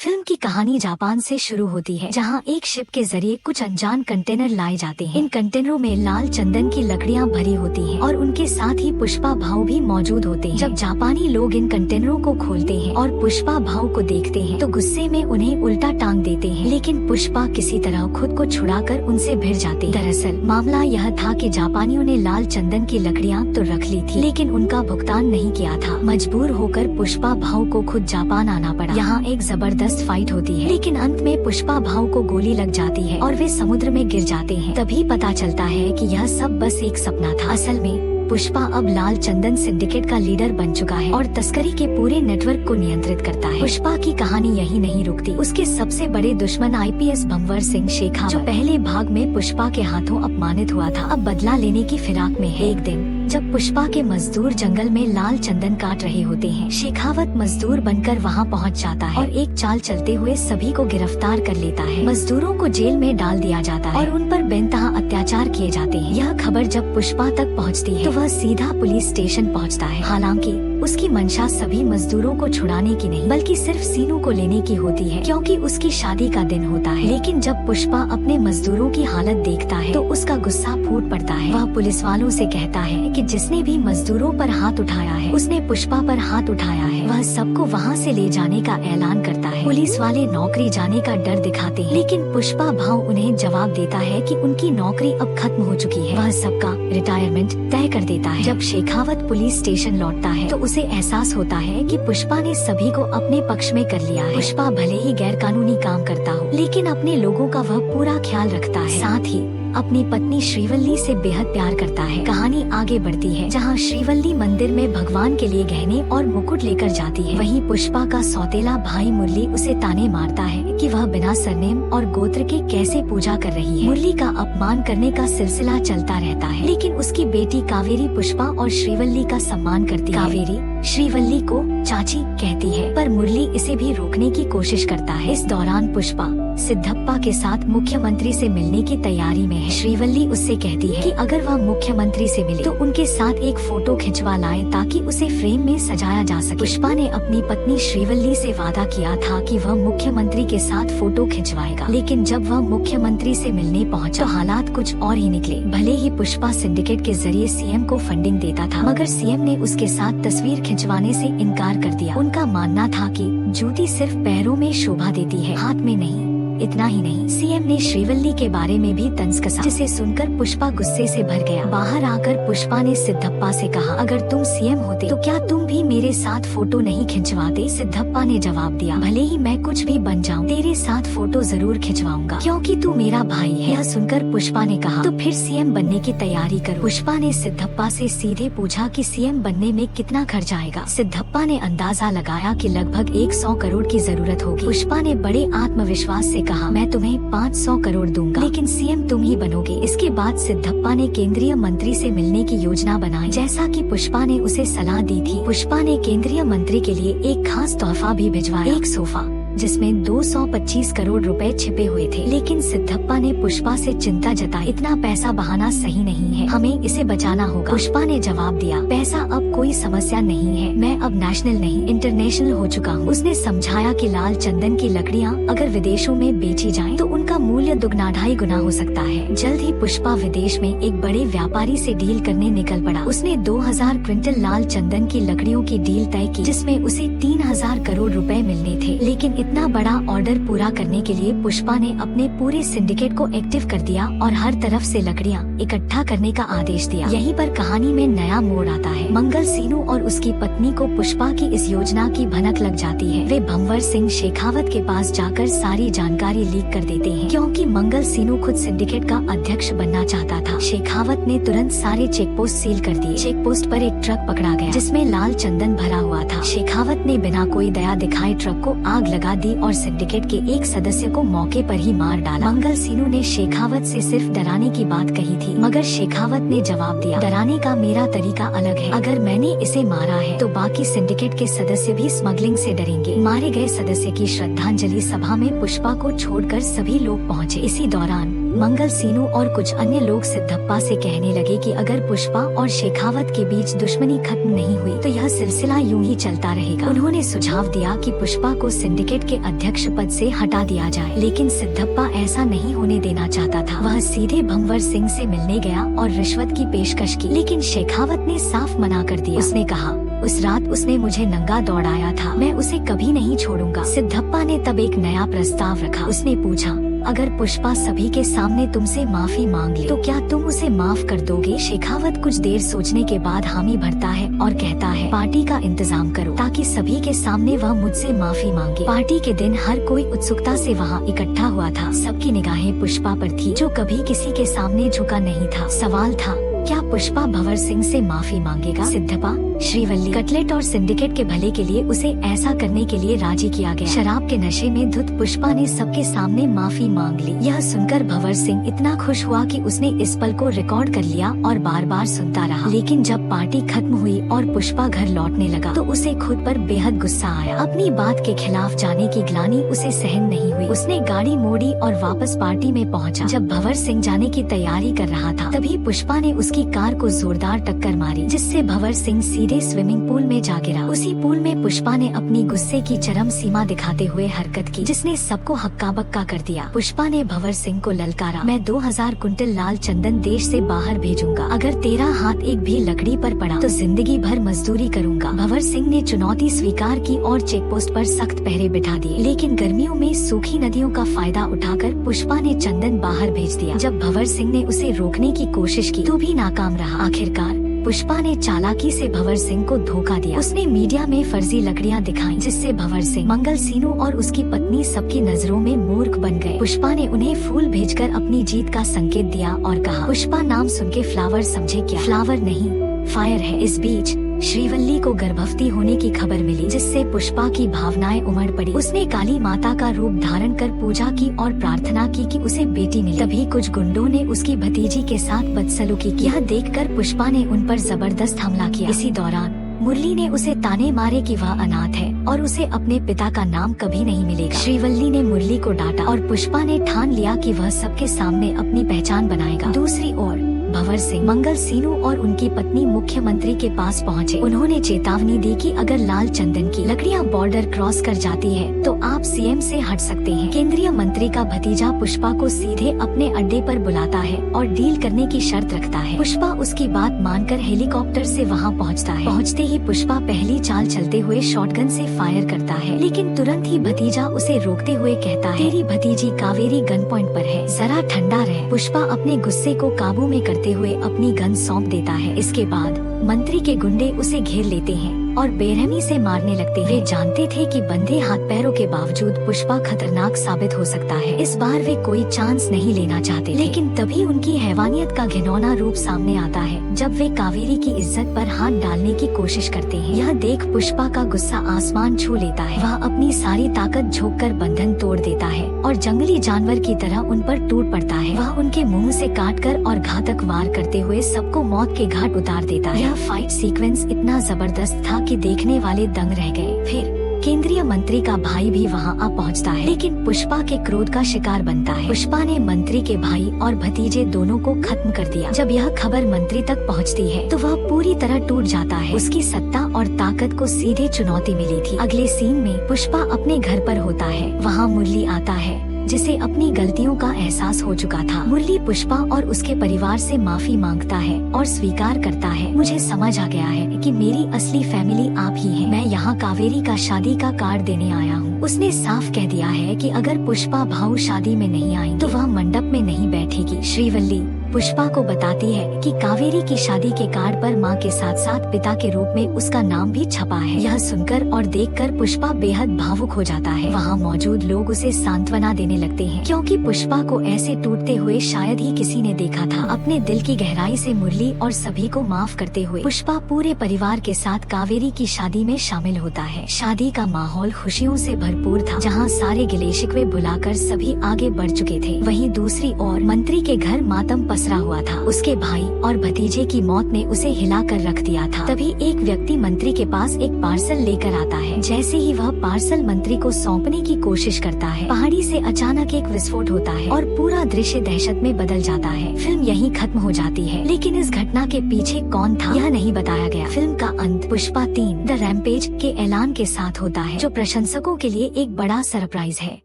Film की कहानी Japan से शुरू होती है, जहां एक शिप के जरिए कुछ अनजान कंटेनर लाए जाते हैं। इन कंटेनरों में लाल चंदन की लकड़ियां भरी होती हैं और उनके साथ ही पुष्पा भाऊ भी मौजूद होते हैं। जब जापानी लोग इन कंटेनरों को खोलते हैं और पुष्पा भाऊ को देखते हैं तो गुस्से में उन्हें उल्टा टांग देते हैं, लेकिन पुष्पा किसी तरह खुद को छुड़ाकर उनसे भिड़ जाते हैं। दरअसल मामला यह था कि जापानियों ने लाल चंदन की लकड़ियां तो रख ली थी, लेकिन उनका भुगतान नहीं किया था। मजबूर होकर पुष्पा भाऊ को खुद जापान आना पड़ा। यहाँ एक जबरदस्त फाइट होती है, लेकिन अंत में पुष्पा भाऊ को गोली लग जाती है और वे समुद्र में गिर जाते हैं। तभी पता चलता है कि यह सब बस एक सपना था। असल में पुष्पा अब लाल चंदन सिंडिकेट का लीडर बन चुका है और तस्करी के पूरे नेटवर्क को नियंत्रित करता है। पुष्पा की कहानी यही नहीं रुकती। उसके सबसे बड़े दुश्मन आईपीएस भंवर सिंह शेखावत, जो पहले भाग में पुष्पा के हाथों अपमानित हुआ था, अब बदला लेने की फिराक में है। एक दिन जब पुष्पा के मजदूर जंगल में लाल चंदन काट रहे होते हैं, शेखावत मजदूर बनकर वहां पहुंच जाता है और एक चाल चलते हुए सभी को गिरफ्तार कर लेता है। मजदूरों को जेल में डाल दिया जाता है और उन पर बेनतहा अत्याचार किए जाते हैं। यह खबर जब पुष्पा तक पहुंचती है तो वह सीधा पुलिस स्टेशन पहुंचता है। हालांकि उसकी मंशा सभी मजदूरों को छुड़ाने की नहीं, बल्कि सिर्फ सीनू को लेने की होती है, क्योंकि उसकी शादी का दिन होता है। लेकिन जब पुष्पा अपने मजदूरों की हालत देखता है तो उसका गुस्सा फूट पड़ता है। वह पुलिस वालों से कहता है कि जिसने भी मजदूरों पर हाथ उठाया है उसने पुष्पा पर हाथ उठाया है। वह सबको वहाँ से ले जाने का ऐलान करता है। पुलिस वाले नौकरी जाने का डर दिखाते हैं, लेकिन पुष्पा भाऊ उन्हें जवाब देता है कि उनकी नौकरी अब खत्म हो चुकी है। वह सबका रिटायरमेंट तय कर देता है। जब शेखावत पुलिस स्टेशन लौटता है तो उसे एहसास होता है कि पुष्पा ने सभी को अपने पक्ष में कर लिया है। पुष्पा भले ही गैरकानूनी काम करता हो, लेकिन अपने लोगों का वह पूरा ख्याल रखता है। साथ ही अपनी पत्नी श्रीवल्ली से बेहद प्यार करता है। कहानी आगे बढ़ती है, जहां श्रीवल्ली मंदिर में भगवान के लिए गहने और मुकुट लेकर जाती है। वहीं पुष्पा का सौतेला भाई मुरली उसे ताने मारता है कि वह बिना सरनेम और गोत्र के कैसे पूजा कर रही है। मुरली का अपमान करने का सिलसिला चलता रहता है, लेकिन उसकी बेटी कावेरी पुष्पा और श्रीवल्ली का सम्मान करती है। कावेरी श्रीवल्ली को चाची कहती है, पर मुरली इसे भी रोकने की कोशिश करता है। इस दौरान पुष्पा सिद्धप्पा के साथ मुख्यमंत्री से मिलने की तैयारी में है। श्रीवल्ली उससे कहती है कि अगर वह मुख्यमंत्री से मिले तो उनके साथ एक फोटो खिंचवा लाए ताकि उसे फ्रेम में सजाया जा सके। पुष्पा ने अपनी पत्नी श्रीवल्ली से वादा किया था कि वह मुख्यमंत्री के साथ फोटो खिंचवाएगा, लेकिन जब वह मुख्यमंत्री से मिलने पहुंचा तो हालात कुछ और ही निकले। भले ही पुष्पा सिंडिकेट के जरिए सीएम को फंडिंग देता था, मगर सीएम ने उसके साथ तस्वीर खिंचवाने से इनकार कर दिया। उनका मानना था कि जूती सिर्फ पैरों में शोभा देती है, हाथ में नहीं। इतना ही नहीं, सीएम ने श्रीवल्ली के बारे में भी तंज कसा, जिसे सुनकर पुष्पा गुस्से से भर गया। बाहर आकर पुष्पा ने सिद्धप्पा से कहा, अगर तुम सीएम होते तो क्या तुम भी मेरे साथ फोटो नहीं खिंचवाते? सिद्धप्पा ने जवाब दिया, भले ही मैं कुछ भी बन जाऊं, तेरे साथ फोटो जरूर खिंचवाऊंगा, क्योंकि तू मेरा भाई है। यह सुनकर पुष्पा ने कहा, तो फिर सीएम बनने की तैयारी करो। पुष्पा ने सिद्धप्पा से सीधे पूछा कि सीएम बनने में कितना खर्च आएगा। सिद्धप्पा ने अंदाजा लगाया कि लगभग 100 करोड़ की जरूरत होगी। पुष्पा ने बड़े आत्मविश्वास से कहा, मैं तुम्हें 500 करोड़ दूंगा, लेकिन सीएम तुम ही बनोगे। इसके बाद सिद्धप्पा ने केंद्रीय मंत्री से मिलने की योजना बनाई, जैसा कि पुष्पा ने उसे सलाह दी थी। पुष्पा ने केंद्रीय मंत्री के लिए एक खास तोहफा भी भिजवाया, एक सोफा जिसमें 225 करोड़ रुपए छिपे हुए थे। लेकिन सिद्धप्पा ने पुष्पा से चिंता जताई, इतना पैसा बहाना सही नहीं है, हमें इसे बचाना होगा। पुष्पा ने जवाब दिया, पैसा अब कोई समस्या नहीं है, मैं अब नेशनल नहीं इंटरनेशनल हो चुका हूँ। उसने समझाया कि लाल चंदन की लकड़ियाँ अगर विदेशों में बेची जाएं तो उनका मूल्य दुगना ढाई गुना हो सकता है। जल्द ही पुष्पा विदेश में एक बड़े व्यापारी से डील करने निकल पड़ा। उसने 2000 क्विंटल लाल चंदन की लकड़ियों की डील तय की, जिसमें उसे 3000 करोड़ रुपए मिलने थे। लेकिन इतना बड़ा ऑर्डर पूरा करने के लिए पुष्पा ने अपने पूरे सिंडिकेट को एक्टिव कर दिया और हर तरफ से लकड़ियां इकट्ठा करने का आदेश दिया। यहीं पर कहानी में नया मोड़ आता है। मंगल सीनू और उसकी पत्नी को पुष्पा की इस योजना की भनक लग जाती है। वे भंवर सिंह शेखावत के पास जाकर सारी जानकारी लीक कर देते हैं, क्योंकि मंगल सीनू खुद सिंडिकेट का अध्यक्ष बनना चाहता था। शेखावत ने तुरंत सारे चेक पोस्ट सील कर दिए। चेक पोस्ट पर एक ट्रक पकड़ा गया जिसमें लाल चंदन भरा हुआ था। शेखावत ने बिना कोई दया दिखाए ट्रक को आग लगा दी और सिंडिकेट के एक सदस्य को मौके पर ही मार डाला। मंगल सीनू ने शेखावत से सिर्फ डराने की बात कही थी, थी, मगर शेखावत ने जवाब दिया, डराने का मेरा तरीका अलग है। अगर मैंने इसे मारा है तो बाकी सिंडिकेट के सदस्य भी स्मगलिंग से डरेंगे। मारे गए सदस्य की श्रद्धांजलि सभा में पुष्पा को छोड़कर सभी लोग पहुँचे। इसी दौरान मंगल सीनू और कुछ अन्य लोग सिद्धप्पा से कहने लगे कि अगर पुष्पा और शेखावत के बीच दुश्मनी खत्म नहीं हुई तो यह सिलसिला यूं ही चलता रहेगा। उन्होंने सुझाव दिया कि पुष्पा को सिंडिकेट के अध्यक्ष पद से हटा दिया जाए, लेकिन सिद्धप्पा ऐसा नहीं होने देना चाहता था। वह सीधे भंवर सिंह से मिलने गया और रिश्वत की पेशकश की, लेकिन शेखावत ने साफ मना कर दिया। उसने कहा, उस रात उसने मुझे नंगा दौड़ाया था, मैं उसे कभी नहीं छोड़ूंगा। सिद्धप्पा ने तब एक नया प्रस्ताव रखा। उसने पूछा, अगर पुष्पा सभी के सामने तुमसे माफी मांग ले तो क्या तुम उसे माफ कर दोगे? शेखावत कुछ देर सोचने के बाद हामी भरता है और कहता है, पार्टी का इंतजाम करो ताकि सभी के सामने वह मुझसे माफी मांगे। पार्टी के दिन हर कोई उत्सुकता से वहाँ इकट्ठा हुआ था। सबकी निगाहें पुष्पा पर थी, जो कभी किसी के सामने झुका नहीं था। सवाल था, क्या पुष्पा भंवर सिंह से माफी मांगेगा? सिद्धप्पा, श्रीवल्ली, कटलेट और सिंडिकेट के भले के लिए उसे ऐसा करने के लिए राजी किया गया। शराब के नशे में धुत पुष्पा ने सबके सामने माफी मांग ली। यह सुनकर भंवर सिंह इतना खुश हुआ कि उसने इस पल को रिकॉर्ड कर लिया और बार बार सुनता रहा। लेकिन जब पार्टी खत्म हुई और पुष्पा घर लौटने लगा तो उसे खुद पर बेहद गुस्सा आया। अपनी बात के खिलाफ जाने की ग्लानि उसे सहन नहीं हुई। उसने गाड़ी मोड़ी और वापस पार्टी में पहुंचा। जब भंवर सिंह जाने की तैयारी कर रहा था तभी पुष्पा ने उसकी कार को जोरदार टक्कर मारी, जिससे भंवर सिंह सीधे स्विमिंग पूल में जा गिरा। उसी पूल में पुष्पा ने अपनी गुस्से की चरम सीमा दिखाते हुए हरकत की, जिसने सबको हक्का बक्का कर दिया। पुष्पा ने भंवर सिंह को ललकारा, मैं 2000 कुंटल लाल चंदन देश से बाहर भेजूंगा। अगर तेरा हाथ एक भी लकड़ी पर पड़ा तो जिंदगी भर मजदूरी करूंगा। भंवर सिंह ने चुनौती स्वीकार की और चेक पोस्ट पर सख्त पहरे बिठा दिए। लेकिन गर्मियों में सूखी नदियों का फायदा उठाकर पुष्पा ने चंदन बाहर भेज दिया। जब भंवर सिंह ने उसे रोकने की कोशिश की तो भी नाकाम रहा। आखिरकार पुष्पा ने चालाकी से भंवर सिंह को धोखा दिया। उसने मीडिया में फर्जी लकड़ियां दिखाई, जिससे भंवर सिंह, मंगल सीनू और उसकी पत्नी सबकी नजरों में मूर्ख बन गए। पुष्पा ने उन्हें फूल भेजकर अपनी जीत का संकेत दिया और कहा, पुष्पा नाम सुन के फ्लावर समझे क्या? फ्लावर नहीं, फायर है। इस बीच श्रीवल्ली को गर्भवती होने की खबर मिली, जिससे पुष्पा की भावनाएं उमड़ पड़ी। उसने काली माता का रूप धारण कर पूजा की और प्रार्थना की कि उसे बेटी मिले। तभी कुछ गुंडों ने उसकी भतीजी के साथ बदसलूकी की। यह देखकर पुष्पा ने उन पर जबरदस्त हमला किया। इसी दौरान मुरली ने उसे ताने मारे कि वह अनाथ है और उसे अपने पिता का नाम कभी नहीं मिलेगा। श्रीवल्ली ने मुरली को डांटा और पुष्पा ने ठान लिया कि वह सबके सामने अपनी पहचान बनाएगा। दूसरी ओर भंवर सिंह, मंगल सीनू और उनकी पत्नी मुख्यमंत्री के पास पहुंचे। उन्होंने चेतावनी दी कि अगर लाल चंदन की लकड़ियां बॉर्डर क्रॉस कर जाती है तो आप सीएम से हट सकते हैं। केंद्रीय मंत्री का भतीजा पुष्पा को सीधे अपने अड्डे पर बुलाता है और डील करने की शर्त रखता है। पुष्पा उसकी बात मानकर हेलीकॉप्टर से वहां पहुंचता है। पहुंचते ही पुष्पा पहली चाल चलते हुए शॉटगन से फायर करता है, लेकिन तुरंत ही भतीजा उसे रोकते हुए कहता है, तेरी भतीजी कावेरी गन पॉइंट पर है, जरा ठंडा रह। पुष्पा अपने गुस्से को काबू में करते हुए अपनी गन सौंप देता है। इसके बाद मंत्री के गुंडे उसे घेर लेते हैं और बेरहमी से मारने लगते हैं। वे जानते थे कि बंधे हाथ पैरों के बावजूद पुष्पा खतरनाक साबित हो सकता है। इस बार वे कोई चांस नहीं लेना चाहते, लेकिन तभी उनकी हैवानियत का घिनौना रूप सामने आता है जब वे कावेरी की इज्जत पर हाथ डालने की कोशिश करते हैं। यह देख पुष्पा का गुस्सा आसमान छू लेता है। वह अपनी सारी ताकत झोंक कर बंधन तोड़ देता है और जंगली जानवर की तरह उन पर टूट पड़ता है। वह उनके मुंह से काटकर और घातक वार करते हुए सबको मौत के घाट उतार देता है। यह फाइट सीक्वेंस इतना जबरदस्त था कि देखने वाले दंग रह गए। फिर केंद्रीय मंत्री का भाई भी वहां आ पहुंचता है, लेकिन पुष्पा के क्रोध का शिकार बनता है। पुष्पा ने मंत्री के भाई और भतीजे दोनों को खत्म कर दिया। जब यह खबर मंत्री तक पहुंचती है तो वह पूरी तरह टूट जाता है। उसकी सत्ता और ताकत को सीधे चुनौती मिली थी। अगले सीन में पुष्पा अपने घर पर होता है। वहाँ मुरली आता है, जिसे अपनी गलतियों का एहसास हो चुका था। मुरली पुष्पा और उसके परिवार से माफी मांगता है और स्वीकार करता है, मुझे समझ आ गया है कि मेरी असली फैमिली आप ही हैं। मैं यहाँ कावेरी का शादी का कार्ड देने आया हूँ। उसने साफ कह दिया है कि अगर पुष्पा भाऊ शादी में नहीं आई तो वह मंडप में नहीं बैठेगी। श्रीवल्ली पुष्पा को बताती है कि कावेरी की शादी के कार्ड पर मां के साथ साथ पिता के रूप में उसका नाम भी छपा है। यह सुनकर और देखकर पुष्पा बेहद भावुक हो जाता है। वहाँ मौजूद लोग उसे सांत्वना देने करने लगते हैं, क्योंकि पुष्पा को ऐसे टूटते हुए शायद ही किसी ने देखा था। अपने दिल की गहराई से मुरली और सभी को माफ करते हुए पुष्पा पूरे परिवार के साथ कावेरी की शादी में शामिल होता है। शादी का माहौल खुशियों से भरपूर था, जहाँ सारे गिले शिकवे भुलाकर सभी आगे बढ़ चुके थे। वहीं दूसरी ओर मंत्री के घर मातम पसरा हुआ था। उसके भाई और भतीजे की मौत ने उसे हिलाकर रख दिया था। तभी एक व्यक्ति मंत्री के पास एक पार्सल लेकर आता है। जैसे ही वह पार्सल मंत्री को सौंपने की कोशिश करता है, पहाड़ी से अचानक एक विस्फोट होता है और पूरा दृश्य दहशत में बदल जाता है। फिल्म यहीं खत्म हो जाती है, लेकिन इस घटना के पीछे कौन था यह नहीं बताया गया। फिल्म का अंत पुष्पा 3 द रैम्पेज के ऐलान के साथ होता है, जो प्रशंसकों के लिए एक बड़ा सरप्राइज है।